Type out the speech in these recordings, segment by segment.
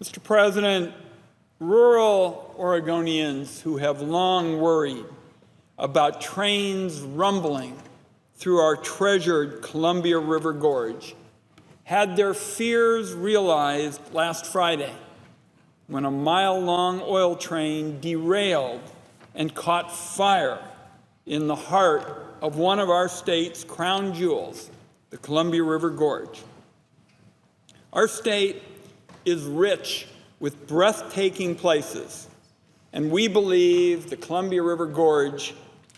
Mr. President, rural Oregonians who have long worried about trains rumbling through our treasured Columbia River Gorge had their fears realized last Friday when a mile-long oil train derailed and caught fire in the heart of one of our state's crown jewels, the Columbia River Gorge. Our state is rich with breathtaking places, and we believe the Columbia River Gorge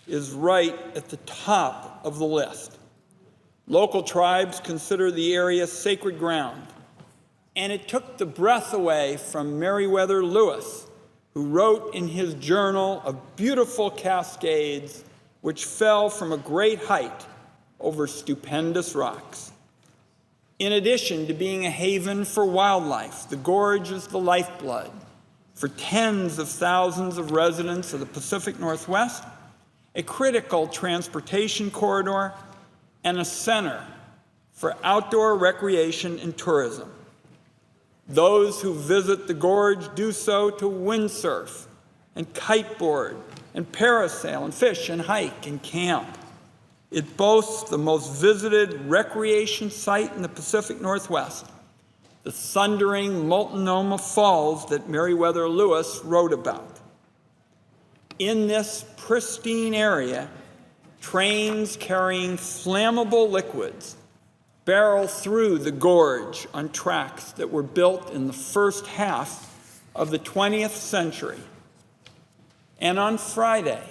is right at the top of the list. Local tribes consider the area sacred ground, and it took the breath away from Meriwether Lewis, who wrote in his journal of beautiful cascades which fell from a great height over stupendous rocks. In addition to being a haven for wildlife, the gorge is the lifeblood for tens of thousands of residents of the Pacific Northwest, a critical transportation corridor, and a center for outdoor recreation and tourism. Those who visit the gorge do so to windsurf and kiteboard and parasail and fish and hike and camp. It boasts the most visited recreation site in the Pacific Northwest, the thundering Multnomah Falls that Meriwether Lewis wrote about. In this pristine area, trains carrying flammable liquids barrel through the gorge on tracks that were built in the first half of the 20th century. And on Friday,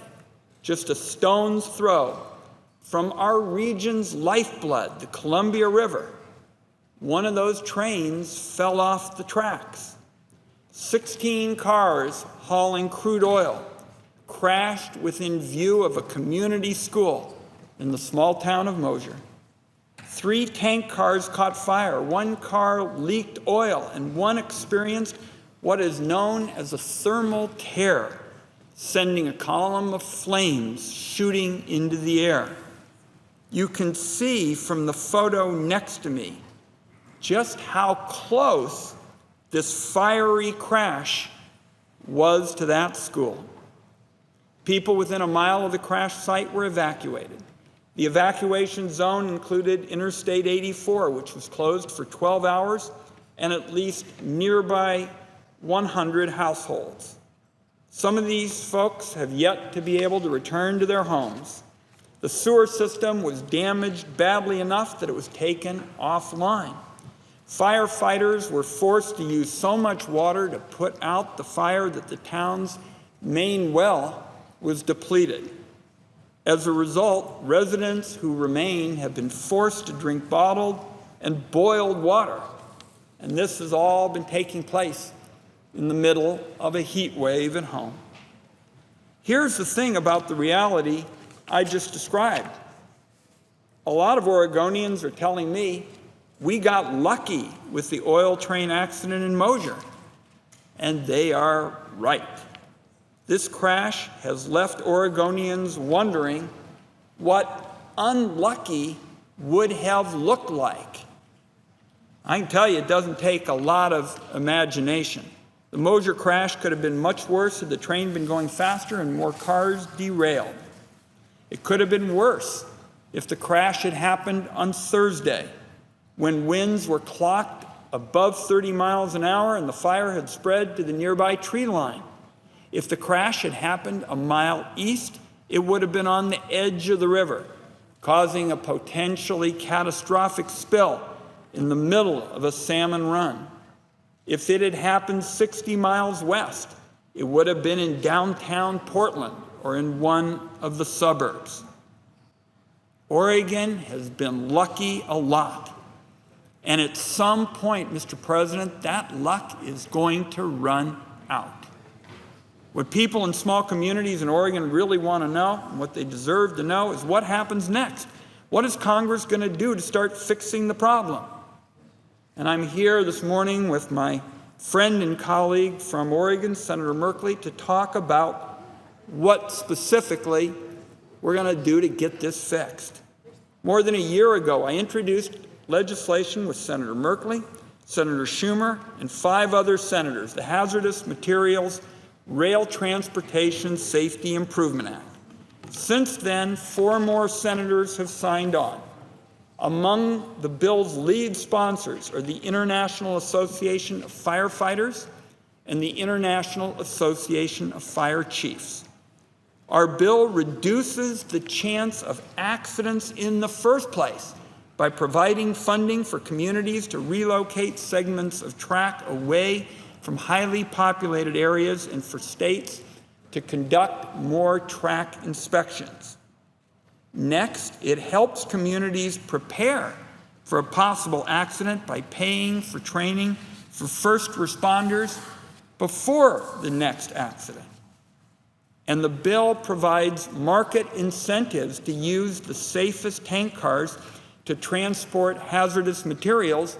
just a stone's throw from our region's lifeblood, the Columbia River, one of those trains fell off the tracks. 16 cars hauling crude oil crashed within view of a community school in the small town of Mosier. 3 tank cars caught fire, 1 car leaked oil, and 1 experienced what is known as a thermal tear, sending a column of flames shooting into the air. You can see from the photo next to me just how close this fiery crash was to that school. People within a mile of the crash site were evacuated. The evacuation zone included Interstate 84, which was closed for 12 hours, and at least nearby 100 households. Some of these folks have yet to be able to return to their homes. The sewer system was damaged badly enough that it was taken offline. Firefighters were forced to use so much water to put out the fire that the town's main well was depleted. As a result, residents who remain have been forced to drink bottled and boiled water. And this has all been taking place in the middle of a heat wave at home. Here's the thing about the reality I just described. A lot of Oregonians are telling me we got lucky with the oil train accident in Mosier, and they are right. This crash has left Oregonians wondering what unlucky would have looked like. I can tell you it doesn't take a lot of imagination. The Mosier crash could have been much worse had the train been going faster and more cars derailed. It could have been worse if the crash had happened on Thursday, when winds were clocked above 30 miles an hour and the fire had spread to the nearby tree line. If the crash had happened a mile east, it would have been on the edge of the river, causing a potentially catastrophic spill in the middle of a salmon run. If it had happened 60 miles west, it would have been in downtown Portland or in one of the suburbs. Oregon has been lucky a lot. And at some point, Mr. President, that luck is going to run out. What people in small communities in Oregon really want to know, and what they deserve to know, is what happens next. What is Congress going to do to start fixing the problem? And I'm here this morning with my friend and colleague from Oregon, Senator Merkley, to talk about what specifically we're going to do to get this fixed. More than a year ago, I introduced legislation with Senator Merkley Senator Schumer and 5 other senators, the Hazardous Materials Rail Transportation Safety Improvement Act. Since then, 4 more senators have signed on. Among the bill's lead sponsors are the International Association of Firefighters and the International Association of Fire Chiefs. Our bill reduces the chance of accidents in the first place by providing funding for communities to relocate segments of track away from highly populated areas and for states to conduct more track inspections. Next, it helps communities prepare for a possible accident by paying for training for first responders before the next accident. And the bill provides market incentives to use the safest tank cars to transport hazardous materials,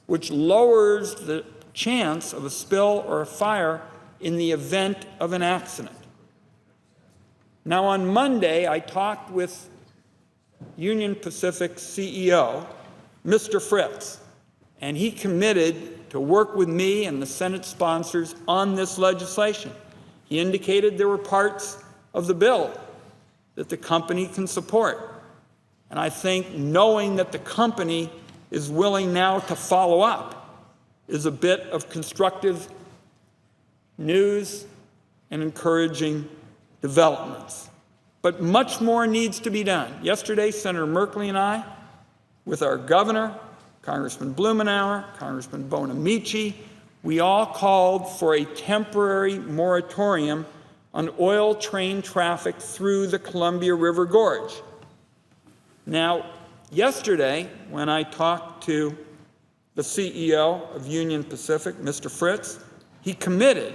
which lowers the chance of a spill or a fire in the event of an accident. Now, on Monday, I talked with Union Pacific CEO, Mr. Fritz, and he committed to work with me and the Senate sponsors on this legislation. He indicated there were parts of the bill that the company can support. And I think knowing that the company is willing now to follow up is a bit of constructive news and encouraging developments. But much more needs to be done. Yesterday, Senator Merkley and I, with our governor, Congressman Blumenauer, Congressman Bonamici, we all called for a temporary moratorium on oil train traffic through the Columbia River Gorge. Now, yesterday, when I talked to the CEO of Union Pacific, Mr. Fritz, he committed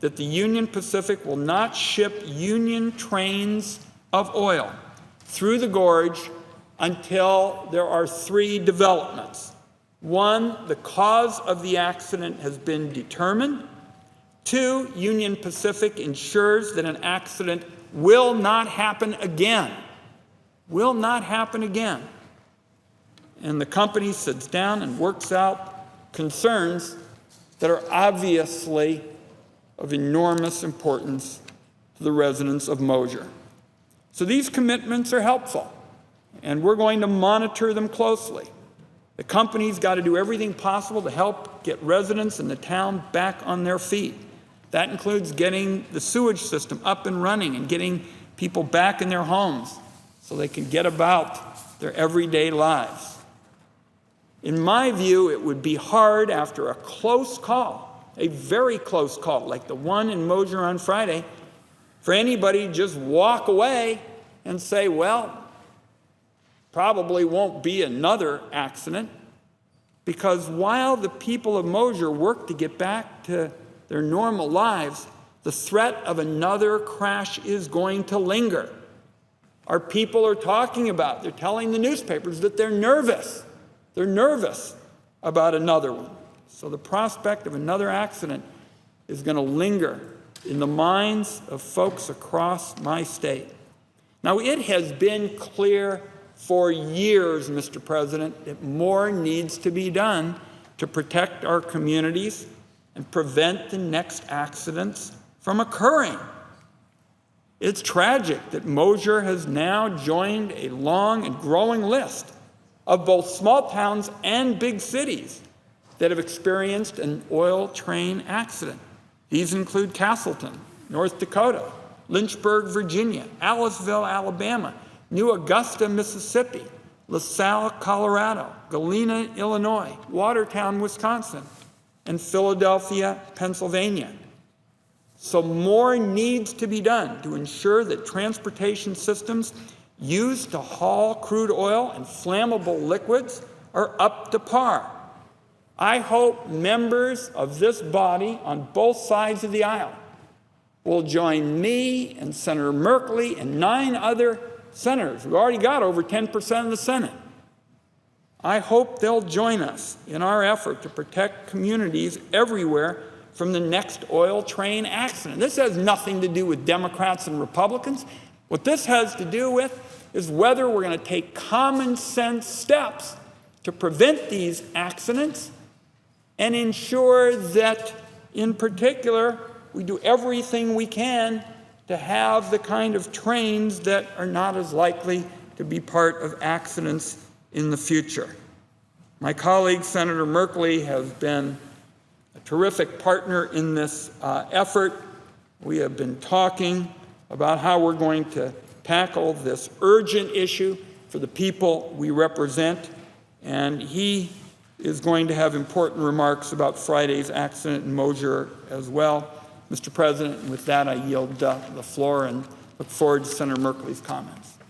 that the Union Pacific will not ship Union trains of oil through the gorge until there are 3 developments. 1, the cause of the accident has been determined. 2, Union Pacific ensures that an accident will not happen again. Will not happen again. And the company sits down and works out concerns that are obviously of enormous importance to the residents of Mosier. So these commitments are helpful, and we're going to monitor them closely. The company's got to do everything possible to help get residents in the town back on their feet. That includes getting the sewage system up and running and getting people back in their homes so they can get about their everyday lives. In my view, it would be hard after a close call, a very close call, like the one in Mosier on Friday, for anybody to just walk away and say, well, probably won't be another accident, because while the people of Mosier work to get back to their normal lives, the threat of another crash is going to linger. Our people are talking about, they're telling the newspapers that they're nervous. They're nervous about another one. So the prospect of another accident is going to linger in the minds of folks across my state. Now, it has been clear for years, Mr. President, that more needs to be done to protect our communities and prevent the next accidents from occurring. It's tragic that Mosier has now joined a long and growing list of both small towns and big cities that have experienced an oil train accident. These include Castleton, North Dakota, Lynchburg, Virginia, Aliceville, Alabama, New Augusta, Mississippi, LaSalle, Colorado, Galena, Illinois, Watertown, Wisconsin, and Philadelphia, Pennsylvania. So more needs to be done to ensure that transportation systems used to haul crude oil and flammable liquids are up to par. I hope members of this body on both sides of the aisle will join me and Senator Merkley and 9 other senators. We've already got over 10% of the Senate. I hope they'll join us in our effort to protect communities everywhere from the next oil train accident. This has nothing to do with Democrats and Republicans. What this has to do with is whether we're going to take common sense steps to prevent these accidents and ensure that, in particular, we do everything we can to have the kind of trains that are not as likely to be part of accidents in the future. My colleague, Senator Merkley, has been a terrific partner in this effort. We have been talking about how we're going to tackle this urgent issue for the people we represent, and he is going to have important remarks about Friday's accident in Mosier as well. Mr. President, with that, I yield the floor and look forward to Senator Merkley's comments.